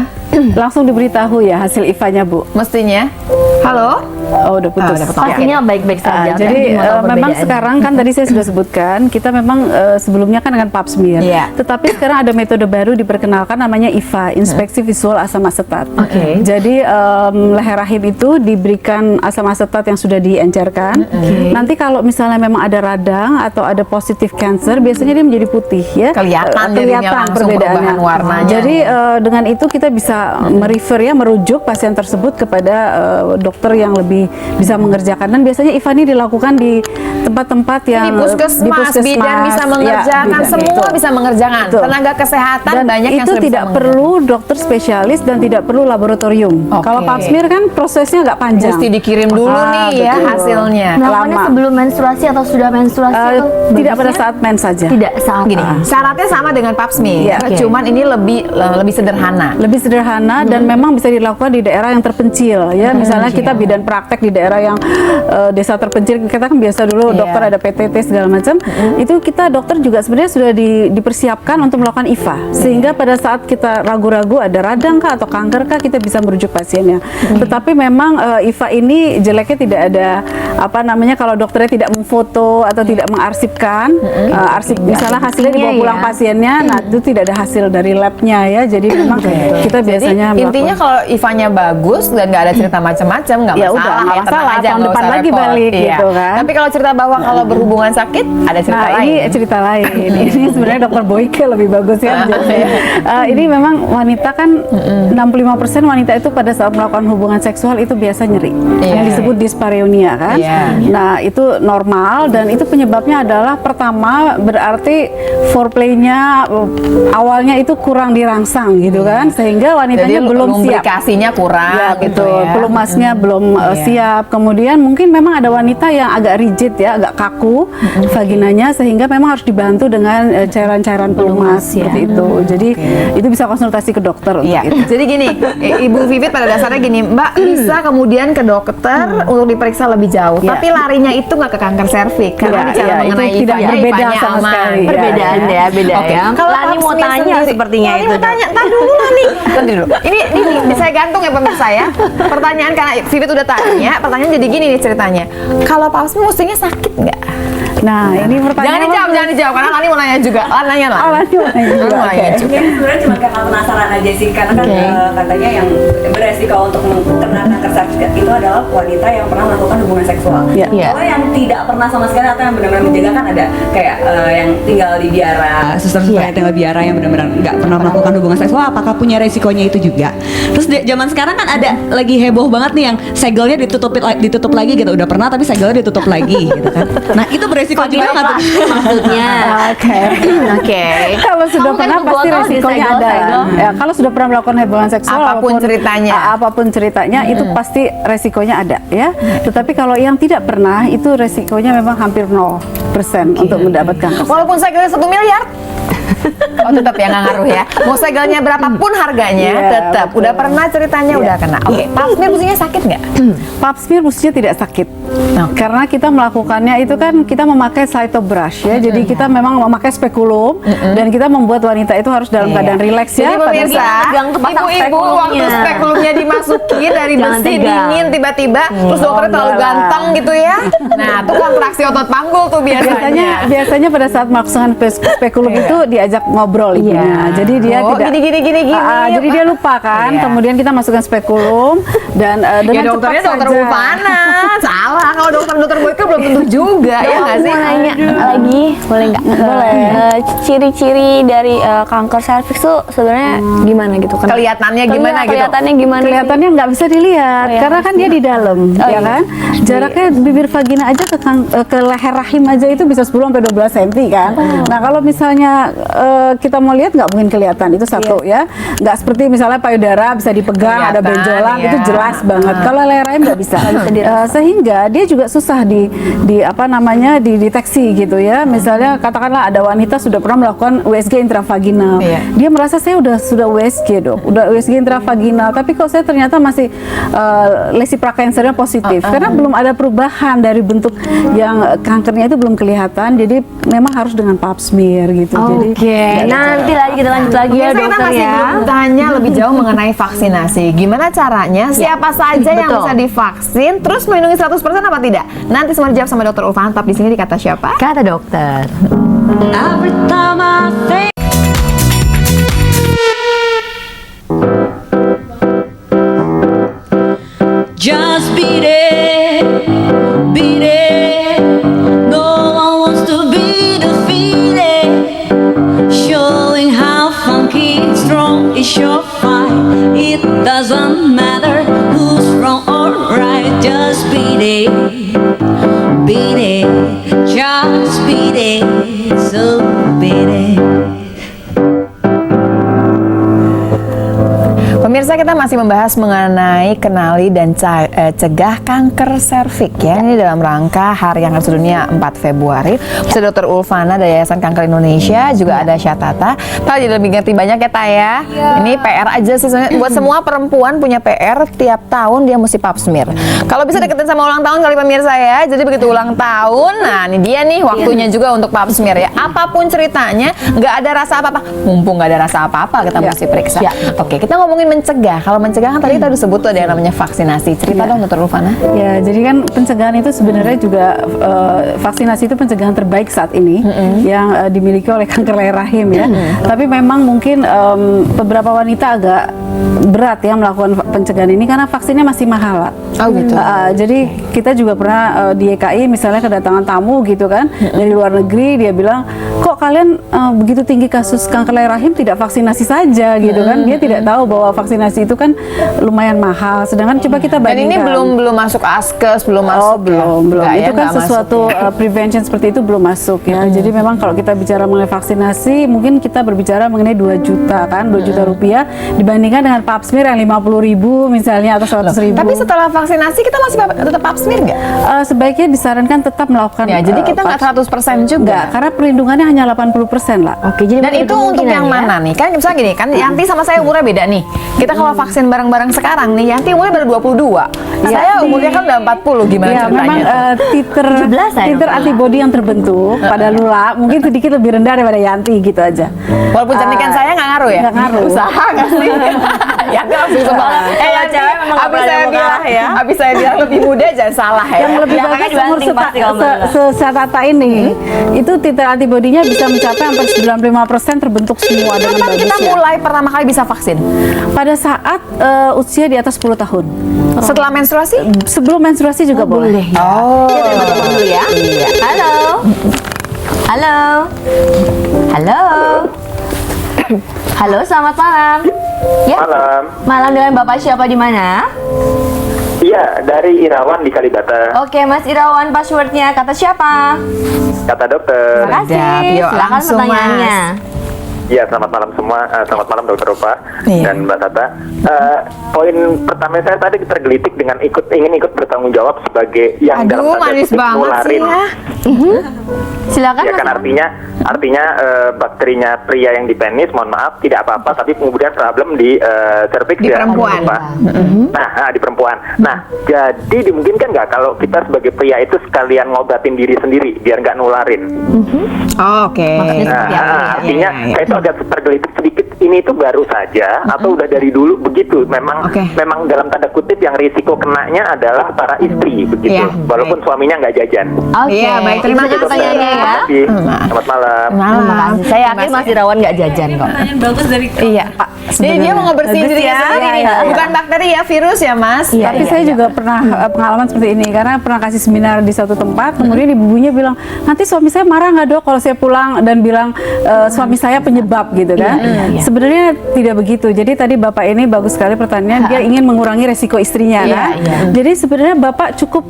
Langsung diberitahu ya hasil IVA-nya, Bu. Mestinya. Halo? Oh, udah putus. udah putus. Pastinya baik-baik saja. Jadi Mau tahu memang perbedaan. sekarang kan tadi saya sudah sebutkan kita memang sebelumnya kan dengan Pap smear. Iya. Tetapi sekarang ada metode baru diperkenalkan namanya IVA, inspeksi visual asam asetat. Oke. Jadi leher rahim itu diberikan asam asetat yang sudah diencerkan. Nanti kalau misalnya memang ada radang atau ada positif cancer, biasanya dia menjadi putih ya. Kelihatan jadinya langsung perubahan warnanya. Jadi dengan itu kita bisa merujuk pasien tersebut kepada dokter yang lebih bisa mengerjakan, dan biasanya IVA ini dilakukan di tempat-tempat yang Di puskesmas, bidan bisa mengerjakan, bidan, semua betul. bisa mengerjakan. Betul. Tenaga kesehatan Dan banyak yang itu sudah tidak bisa perlu dokter spesialis dan tidak perlu laboratorium. Oke. Kalau Pap smear kan prosesnya agak panjang. mesti dikirim dulu nih ya betul. hasilnya. Melakukannya lama. sebelum menstruasi atau sudah menstruasi itu Tidak pada bagusnya? saat mens saja. Tidak sama. Gini, syaratnya sama dengan Pap smear, Iya. Oke. cuman ini lebih sederhana. Lebih sederhana dan memang bisa dilakukan di daerah yang terpencil ya. Misalnya kita bidan praktek di daerah yang desa terpencil, kita kan biasa dulu Iya. dokter ada PTT segala macam. Itu kita dokter juga sebenarnya sudah dipersiapkan untuk melakukan IVA. Sehingga pada saat kita ragu-ragu ada radang kah atau kanker kah, kita bisa merujuk pasiennya. Tetapi memang IVA ini jeleknya tidak ada kalau dokternya tidak memfoto atau tidak mengarsipkan arsip misalnya hasilnya dibawa Buktinya pulang ya. pasiennya, nah itu tidak ada hasil dari labnya ya. Jadi memang kita biasanya Jadi intinya kalau IVA-nya bagus dan nggak ada cerita macam-macam nggak Ya masalah. udah, nggak tenang masalah. aja, Tahun nggak depan usah lagi repot. balik Iya. gitu kan. Tapi kalau cerita bahwa kalau berhubungan sakit ada cerita Nah, lain. ini cerita lain. Ini sebenarnya dokter Boyke lebih bagus ya. Ini memang wanita kan 65% wanita itu pada saat melakukan hubungan seksual itu biasa nyeri. Iya. Yang disebut dyspareunia kan. Iya. Nah, itu normal dan itu penyebabnya adalah pertama berarti foreplaynya awalnya itu kurang dirangsang gitu kan. Sehingga wanitanya Jadi belum siap. lubrikasinya kurang Ya, gitu betul. ya. Pelumasnya belum siap. Kemudian mungkin memang ada wanita yang agak rigid ya, agak kaku vaginanya, sehingga memang harus dibantu dengan cairan-cairan pelumas seperti itu. Jadi itu bisa konsultasi ke dokter untuk Iya. itu. Jadi gini, Ibu Vivit pada dasarnya gini, Mbak bisa kemudian ke dokter untuk diperiksa lebih jauh. Iya. Tapi larinya itu nggak ke kanker serviks karena Iya, bicara iya, mengenai itu tidak IVA-nya, berbeda IVA-nya sama aman. sekali. Iya, Perbedaan ya, beda Oke. ya. Kalau Lani mau Pap smear tanya sendiri- sepertinya Lani itu. mau tanya, tar dulu Lani. Nanti dulu. Ini saya gantung ya pemirsa ya. Pertanyaan karena Vivit udah tanya, pertanyaan jadi gini nih ceritanya. Kalau Pap smear mestinya sakit nggak? Nah, ini Jangan pertanyaan. dijawab karena Lani mau nanya juga. Lani nanya lah. Oh, Lani mau nanya juga. Lani mau nanya Oke. juga. Ini sebenarnya cuma karena penasaran aja sih, karena kan katanya yang beresiko untuk terkena kanker serviks itu adalah wanita yang pernah melakukan hubungan seksual. Iya. Kalau yang tidak pernah sama sekali atau yang benar-benar menjaga kan ada kayak yang tinggal di biara, suster-suster yang tinggal di biara yang benar-benar nggak pernah melakukan hubungan seksual, apakah punya resikonya itu juga? Terus zaman sekarang kan ada lagi heboh banget nih yang segelnya ditutup lagi gitu, udah pernah tapi segelnya ditutup lagi gitu kan. Nah itu beresiko juga nggak tuh? Maksudnya. Oke. Oke. Kalau sudah Kamu kan pernah pasti kebotol, resikonya disegel, ada. segel. Ya, kalau sudah pernah melakukan hubungan seksual Apapun ceritanya. apapun ceritanya itu pasti resikonya ada ya. Tetapi kalau yang tidak pernah itu resikonya memang hampir 0% untuk mendapatkan kanker. Walaupun segelnya 1 miliar. Oh tetap ya nggak ngaruh ya. Mau segelnya berapapun harganya Iya, tetap. betul. Udah pernah ceritanya udah kena. Oke, Pap smear mestinya sakit nggak? Pap smear mestinya tidak sakit. Karena kita melakukannya itu kan kita memakai cytobrush ya. Jadi kita memang memakai spekulum dan kita membuat wanita itu harus dalam keadaan rileks ya. Jadi pada pemirsa, saat- pegang tuh pasang ibu-ibu spekulumnya. waktu spekulumnya dimasukin dari Jangan besi tegang. dingin tiba-tiba, terus dokternya terlalu enggak lah. ganteng gitu ya. Nah, itu kontraksi otot panggul tuh biasanya. biasanya pada saat melakukan spekulum itu diajak ngobrol ibunya. Jadi dia Oh, tidak gini. jadi dia lupa kan. Iya. Kemudian kita masukkan spekulum dan Ya dengan dokternya cepat dokter saja. Ufana. Salah, kalau dokter Boyke belum tentu juga ya nggak sih? Mau nanya lagi, boleh nggak? Boleh. Ciri-ciri dari kanker serviks tuh sebenarnya gimana gitu kan? Kelihatannya gimana gitu? Kelihatannya gimana? sih? Kelihatannya nggak bisa dilihat Oh, iya. karena kan dia di dalam, ya iya. kan? Jaraknya bibir vagina aja ke leher rahim aja itu bisa 10 sampai 12 cm kan. Nah, kalau misalnya kita mau lihat nggak mungkin kelihatan, itu satu ya. Nggak seperti misalnya payudara bisa dipegang, ada benjolan, itu jelas banget. Kalau leher rahim nggak bisa. Sehingga dia juga susah dideteksi gitu ya. Misalnya katakanlah ada wanita sudah pernah melakukan USG intravaginal, dia merasa saya sudah USG dok, udah USG intravaginal, tapi kok saya ternyata masih lesi prakancernya positif, karena belum ada perubahan dari bentuk yang kankernya itu belum kelihatan. Jadi memang harus dengan pap smear gitu. Oke, nanti lagi kita lanjut lagi ya Kita dokter masih ya. belum tanya lebih jauh mengenai vaksinasi. Gimana caranya? Siapa saja yang betul. bisa divaksin? Terus melindungi 100% apa tidak? Nanti semua dijawab sama Dokter Ulfana. Tetap di sini di Kata Siapa? Kata dokter. Every time I think just beat it, beat it. No one wants to be defeated. Showing how funky, strong is your fight. It doesn't matter who's wrong or right. Just beat it, beat it. Just beat it, so beat it. Pemirsa, kita masih membahas mengenai kenali dan cegah kanker serviks ya. Ini dalam rangka Hari Kanker Sedunia 4 Februari. Bersama Dokter Ulfana dari Yayasan Kanker Indonesia, juga ada Syatata. Tahu jadi lebih ngerti banyak ya Taya. Ini PR aja sih sebenarnya. Buat semua perempuan punya PR, tiap tahun dia mesti pap smear. Kalau bisa deketin sama ulang tahun kali pemirsa ya. Jadi begitu ulang tahun, nah ini dia nih waktunya juga untuk pap smear ya. Apapun ceritanya, nggak ada rasa apa-apa. Mumpung nggak ada rasa apa-apa, kita mesti periksa. Oke, kita ngomongin mencegah. Kalau mencegah kan tadi kita udah sebut tuh ada yang namanya vaksinasi. Cerita dong Dokter Ulfana. Ya, jadi kan pencegahan itu sebenarnya juga vaksinasi itu pencegahan terbaik saat ini yang dimiliki oleh kanker leher rahim ya. Tapi memang mungkin beberapa wanita agak berat ya melakukan pencegahan ini karena vaksinnya masih mahal. Oh gitu. Jadi kita juga pernah di YKI misalnya kedatangan tamu gitu kan dari luar negeri, dia bilang kok kalian begitu tinggi kasus kanker leher rahim tidak vaksinasi saja gitu kan. Dia tidak tahu bahwa vaksinasi itu kan lumayan mahal. Sedangkan coba kita Dan bandingkan. ini belum masuk askes, belum masuk. belum. Nggak Itu ya, kan nggak sesuatu prevention seperti itu belum masuk ya. Jadi memang kalau kita bicara mengenai vaksinasi, mungkin kita berbicara mengenai 2 juta kan, 2 juta rupiah dibandingkan dengan pap smear yang 50.000 misalnya atau 100.000. Tapi setelah vaksinasi kita masih tetap pap smear nggak? Sebaiknya disarankan tetap melakukan. Ya, jadi kita nggak 100% juga. Enggak, karena perlindungannya hanya 80% lah. Oke, jadi Dan itu untuk yang mana nih? Kan misalnya gini, kan Yanti sama saya umurnya beda nih. Kita kalau vaksin bareng-bareng sekarang nih, Yanti umurnya baru 22. Saya umurnya kan udah 40, gimana Ya, ceritanya? memang titer 17 saya titer lupa. antibody yang terbentuk pada Lula mungkin sedikit lebih rendah daripada Yanti gitu aja. Walaupun cantikan saya nggak ngaruh ya? Nggak ngaruh. Usaha nggak sih? Yanti langsung sebal. Yanti, cewek memang nggak abis boleh saya muka. bilang ya, abis saya bilang lebih muda jangan salah ya. Yang lebih Ya, bagus makanya umur dibanting pasti kalau menurut Syatata ini itu titer antibodinya bisa mencapai hampir 95% terbentuk semua dengan Kapan bagus kita ya. mulai pertama kali bisa vaksin? Pada saat usia di atas 10 tahun. Setelah menstruasi? Sebelum menstruasi juga boleh. Oh. Kita terima telepon dulu ya. Halo. Halo. Halo. Halo, selamat malam. Ya. Malam. Malam dengan Bapak siapa di mana? Iya, dari Irawan di Kalibata. Oke, Mas Irawan, passwordnya kata siapa? Kata dokter. Terima kasih. Sedap. Yuk, Silakan langsung, pertanyaannya. Iya, selamat malam semua. Selamat malam Dokter Rupa Iya. dan Mbak Tata. Poin pertama saya tadi tergelitik dengan ingin ikut bertanggung jawab sebagai yang dalam Aduh, tanda manis kutip banget sih nularin. ya. Silakan. Ya Mas kan Irawan. artinya bakterinya pria yang di penis, mohon maaf, tidak apa-apa, tapi kemudian problem di cervix Di ya, perempuan. Pak. Nah, di perempuan. Nah, jadi dimungkinkan nggak kalau kita sebagai pria itu sekalian ngobatin diri sendiri biar nggak nularin? Oh, oke. Nah, artinya Iya, iya. saya itu agak tergelitik sedikit. Ini itu baru saja atau udah dari dulu begitu? Memang Oke. memang dalam tanda kutip yang risiko kenanya adalah para istri begitu, Iya, walaupun suaminya nggak jajan. Oke, Iya, baik, terima itu kasih. pertanyaannya ya. Terima kasih. Selamat malam. Terima kasih. Saya yakin Mas Irawan nggak jajan kok. Pertanyaan bagus dari Iya. Jadi dia mau ngebersihin Bagus dirinya ya. sendiri nih. Iya, iya. Bukan bakteri ya, virus ya, Mas. Iya, Tapi iya, saya iya. juga pernah pengalaman seperti ini karena pernah kasih seminar di satu tempat, kemudian ibunya bilang, nanti suami saya marah nggak dok kalau saya pulang dan bilang suami saya penyebab penyebab gitu kan. Sebenarnya tidak begitu. Jadi tadi Bapak ini bagus sekali pertanyaan, dia ingin mengurangi resiko istrinya kan. Jadi sebenarnya Bapak cukup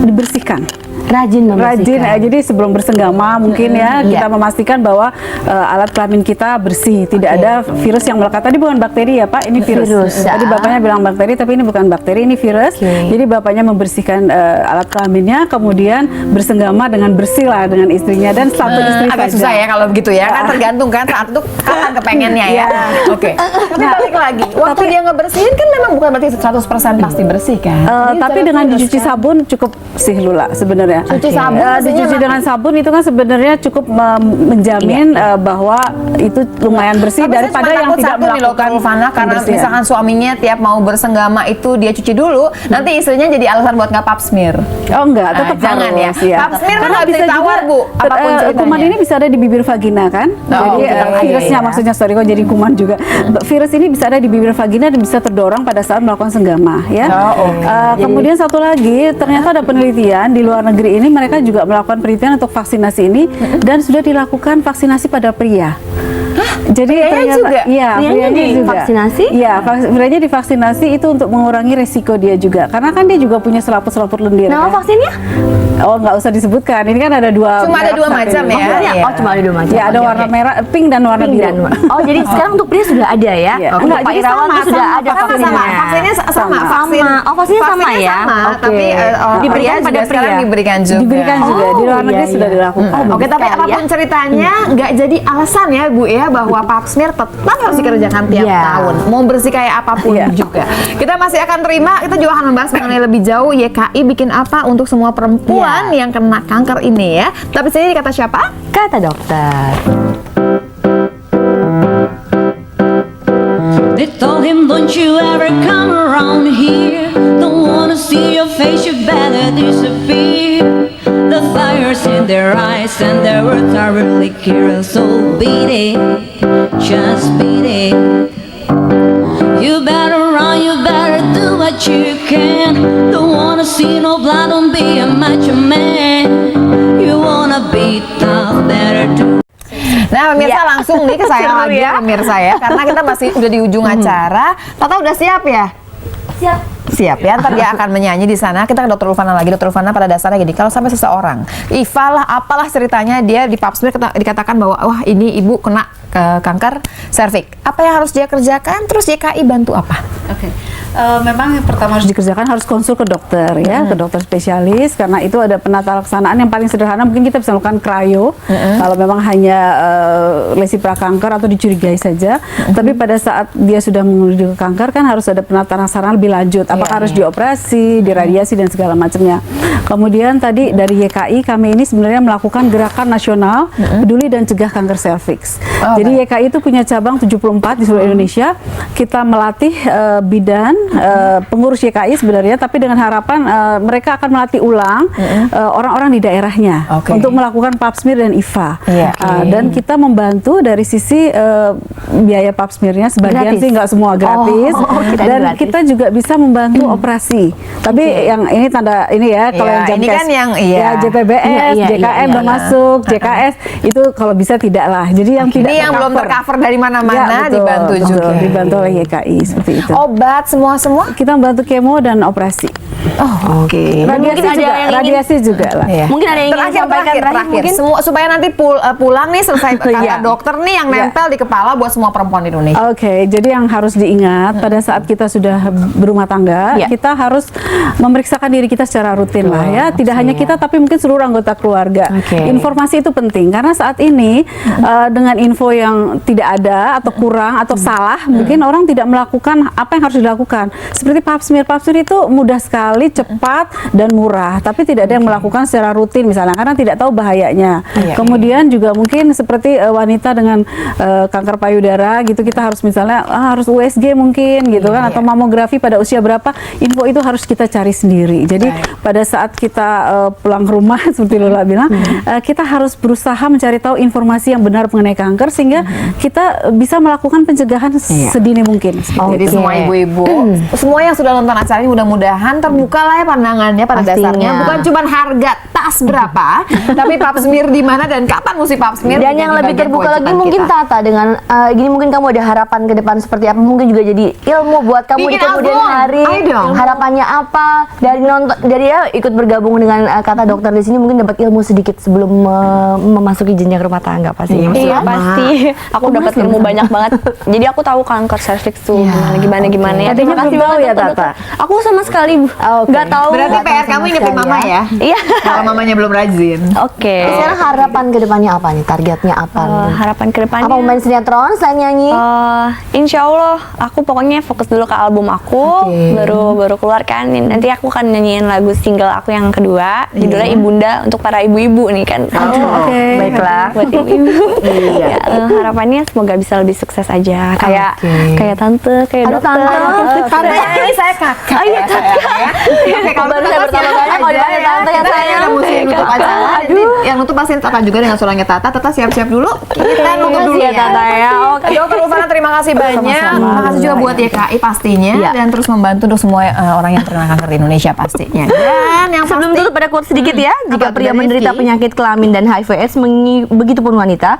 dibersihkan. Rajin ya. Jadi sebelum bersenggama mungkin ya kita memastikan bahwa alat kelamin kita bersih, tidak ada virus yang melekat. Tadi bukan bakteri ya Pak, ini virus. Tadi Bapaknya bilang bakteri, tapi ini bukan bakteri, ini virus. Jadi Bapaknya membersihkan alat kelaminnya, kemudian bersenggama dengan bersih lah dengan istrinya, dan satu istri agak saja. susah ya kalau begitu ya, kan tergantung kan saat itu kapan kepengennya ya. Oke. Tapi balik lagi, waktu dia ngebersihin kan memang bukan berarti 100% pasti bersih kan. Tapi dengan dicuci sabun cukup sih Lula sebenarnya. Cuci sabun, dicuci dengan sabun itu kan sebenarnya cukup menjamin bahwa itu lumayan bersih daripada yang tidak melakukan karena misalkan suaminya tiap mau bersenggama itu dia cuci dulu, nanti istrinya jadi alasan buat nggak pap smear. Oh enggak, tetap jangan harus, ya. Pap smear kan nggak bisa ditawar Bu, apapun ceritanya. Kuman ini bisa ada di bibir vagina kan, jadi virusnya maksudnya sorry kok jadi kuman juga. Virus ini bisa ada di bibir vagina dan bisa terdorong pada saat melakukan senggama ya. Kemudian satu lagi, ternyata ada penelitian di luar negeri ini, mereka juga melakukan penelitian untuk vaksinasi ini dan sudah dilakukan vaksinasi pada pria. Jadi ternyata juga? prianya divaksinasi? Iya, prianya divaksinasi itu untuk mengurangi resiko dia juga. Karena kan dia juga punya selaput-selaput lendir. Nama vaksinnya? Oh, nggak usah disebutkan. Ini kan ada dua. Cuma ada dua macam ya. Oh, cuma ada dua macam. Ya, ada warna merah, pink dan warna biru. Oh, jadi sekarang untuk pria sudah ada ya? Enggak, Pak jadi Irawan tuh sudah ada vaksinnya. Vaksinnya sama. Oh, vaksinnya sama ya? Tapi diberikan pada sekarang diberikan juga. Diberikan juga. Di luar negeri sudah dilakukan. Oke, tapi apapun ceritanya nggak jadi alasan ya Bu ya bahwa pap smear tetap harus dikerjakan tiap tahun. Mau bersih kayak apapun juga. Kita masih akan terima, kita juga akan membahas mengenai lebih jauh YKI bikin apa untuk semua perempuan yang kena kanker ini ya. Tapi sini kata siapa? Kata dokter. They told him, don't you ever come around here. Don't wanna see your face, you better disappear. The fire's in their eyes and their words are really clear. So beat it, just beat it. You better run, you better do what you can. Don't wanna see no blood, don't be a macho man. You wanna be tough, better do. Nah pemirsa langsung nih ke saya lagi pemirsa ya, karena kita masih udah di ujung acara. Tata udah siap ya? Siap ya, ntar dia akan menyanyi di sana. Kita ke Dokter Ulfana lagi. Dokter Ulfana pada dasarnya gini, kalau sampai seseorang Iva lah apalah ceritanya dia di pap smear dikatakan bahwa wah ini ibu kena kanker serviks, apa yang harus dia kerjakan, terus YKI bantu apa? Memang yang pertama harus dikerjakan harus konsul ke dokter ya, ke dokter spesialis, karena itu ada penata laksanaan yang paling sederhana. Mungkin kita bisa melakukan cryo kalau memang hanya lesi prakanker atau dicurigai saja. Tapi pada saat dia sudah menuju ke kanker kan harus ada penata laksanaan lebih lanjut. Apakah harus dioperasi, diradiasi dan segala macamnya. Kemudian tadi dari YKI kami ini sebenarnya melakukan gerakan nasional peduli dan cegah kanker serviks. Jadi YKI itu punya cabang 74 di seluruh Indonesia. Kita melatih bidan pengurus YKI sebenarnya, tapi dengan harapan mereka akan melatih ulang orang-orang di daerahnya untuk melakukan pap smear dan IVA. Dan kita membantu dari sisi biaya pap smearnya sebagian sih, nggak semua gratis. Dan kita juga bisa membantu operasi. Tapi yang ini tanda ini ya, kalau yang ini kan yang JPBS, JKM udah masuk, JKS itu kalau bisa tidak lah. Jadi yang tidak yang belum tercover dari mana-mana dibantu juga. Dibantu oleh YKI seperti itu. Obat semua kita membantu kemo dan operasi. Radiasi juga lah. Mungkin ada yang ingin sampaikan terakhir mungkin semua supaya nanti pulang nih selesai kata dokter nih yang nempel di kepala buat semua perempuan di Indonesia. Jadi yang harus diingat pada saat kita sudah berumah tangga, kita harus memeriksakan diri kita secara rutin lah ya. Tidak hanya kita tapi mungkin seluruh anggota keluarga. Informasi itu penting karena saat ini dengan info yang tidak ada atau kurang atau salah, mungkin orang tidak melakukan apa yang harus dilakukan. Seperti pap smear itu mudah sekali, cepat dan murah, tapi tidak ada yang melakukan secara rutin misalnya karena tidak tahu bahayanya. Kemudian juga mungkin seperti wanita dengan kanker payudara gitu, kita harus misalnya harus USG mungkin gitu kan, atau mamografi pada usia berapa, info itu harus kita cari sendiri. Jadi pada saat kita pulang ke rumah seperti Lola bilang, kita harus berusaha mencari tahu informasi yang benar mengenai kanker sehingga kita bisa melakukan pencegahan sedini mungkin. Jadi semua ibu-ibu, semua yang sudah nonton acara ini mudah-mudahan terbuka lah ya pandangannya pada Pastinya. dasarnya. Bukan cuma harga tas berapa, tapi pap smear di mana dan kapan mesti pap smear. Dan yang lebih terbuka lagi mungkin Tata dengan gini, mungkin kamu ada harapan ke depan seperti apa, mungkin juga jadi ilmu buat kamu di Bikin kemudian album. hari. Ayo dong. Harapannya apa dari nonton, dari ya ikut bergabung dengan kata dokter di sini, mungkin dapat ilmu sedikit sebelum memasuki jenjang rumah tangga pasti. Iya pasti. Aku dapat ilmu banyak banget. Jadi aku tahu kanker serviks tuh gimana ya. Terima kasih banget ya dokter. Tata. Aku sama sekali nggak tahu. Berarti PR kamu ingetin mama ya. Iya. Kalau mamanya belum rajin. Oke. Sekarang harapan ke depannya apa nih? Targetnya apa nih? Harapan ke depannya. Apa mau main sinetron selain nyanyi? Insya Allah aku pokoknya fokus dulu ke album aku. Oke. Baru keluar kan. Nanti aku akan nyanyiin lagu single aku yang kedua, judulnya Ibunda, untuk para ibu-ibu nih kan. Baiklah. Buat ibu-ibu. Ya, harapannya semoga bisa lebih sukses aja. Kayak tante, kayak Aduh, dokter. Tante ini saya kakak. Oh iya, ya, sayang ya. Oke, kalau Baru gitu saya Tata bertambah siap banyak, kalau aja dipanggil tante ya, Kita sayang. udah mesti nutup acara. Jadi yang nutup pasti Tata juga dengan suaranya Tata. Tata siap-siap dulu. Kita nutup dulu ya, Tata ya. Oke. Dokter Ulfana terima kasih banyak. Terima kasih juga buat YKI pastinya dan terus membantu untuk semua orang yang terkena kanker di Indonesia pastinya. Dan yang Sebelum pasti tutup pada quote sedikit ya, jika Apa pria tuh, menderita Rizky? penyakit kelamin dan HIV/AIDS, begitupun wanita,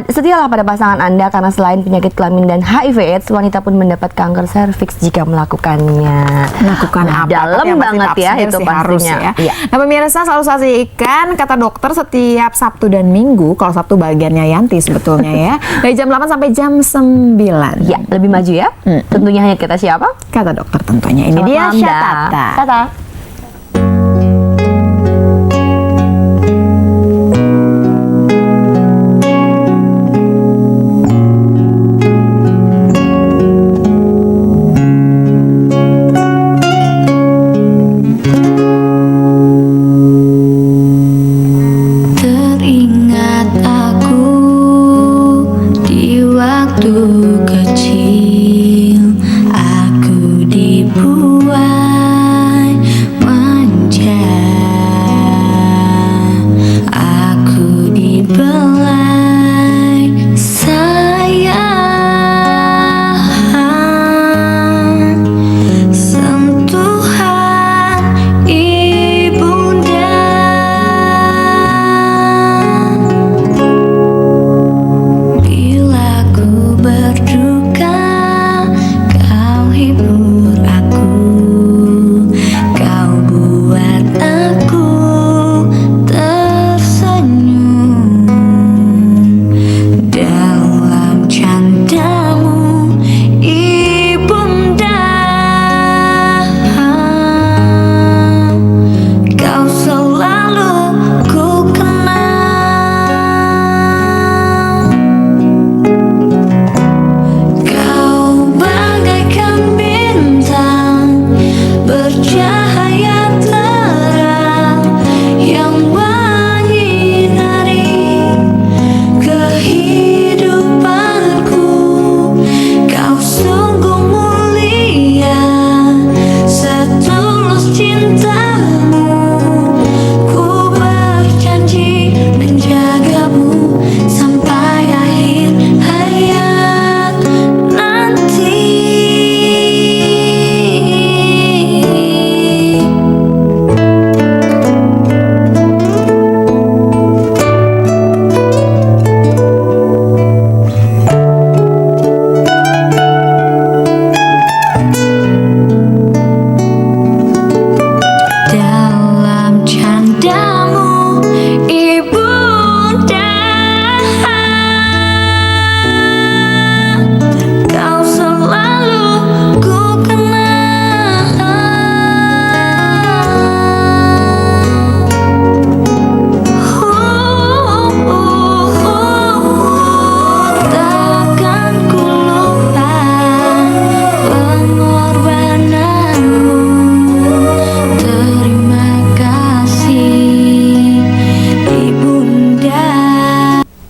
setialah pada pasangan Anda karena selain penyakit kelamin dan HIV/AIDS, wanita pun mendapat kanker serviks jika melakukannya. melakukan Nah, apa? dalam Tapi yang pasti banget pap ya smear itu sih pastinya. harus ya. Iya. Nah pemirsa selalu saksikan kata dokter setiap Sabtu dan Minggu. Kalau Sabtu bagiannya Yanti sebetulnya ya. Dari jam 8 sampai jam 9. Ya, lebih maju ya. Tentunya hanya kita siapa? Kata dokter tentunya. Ini Selamat dia malam, dah. Syatata. Tata. Teringat aku di waktu kecil, aku dibuat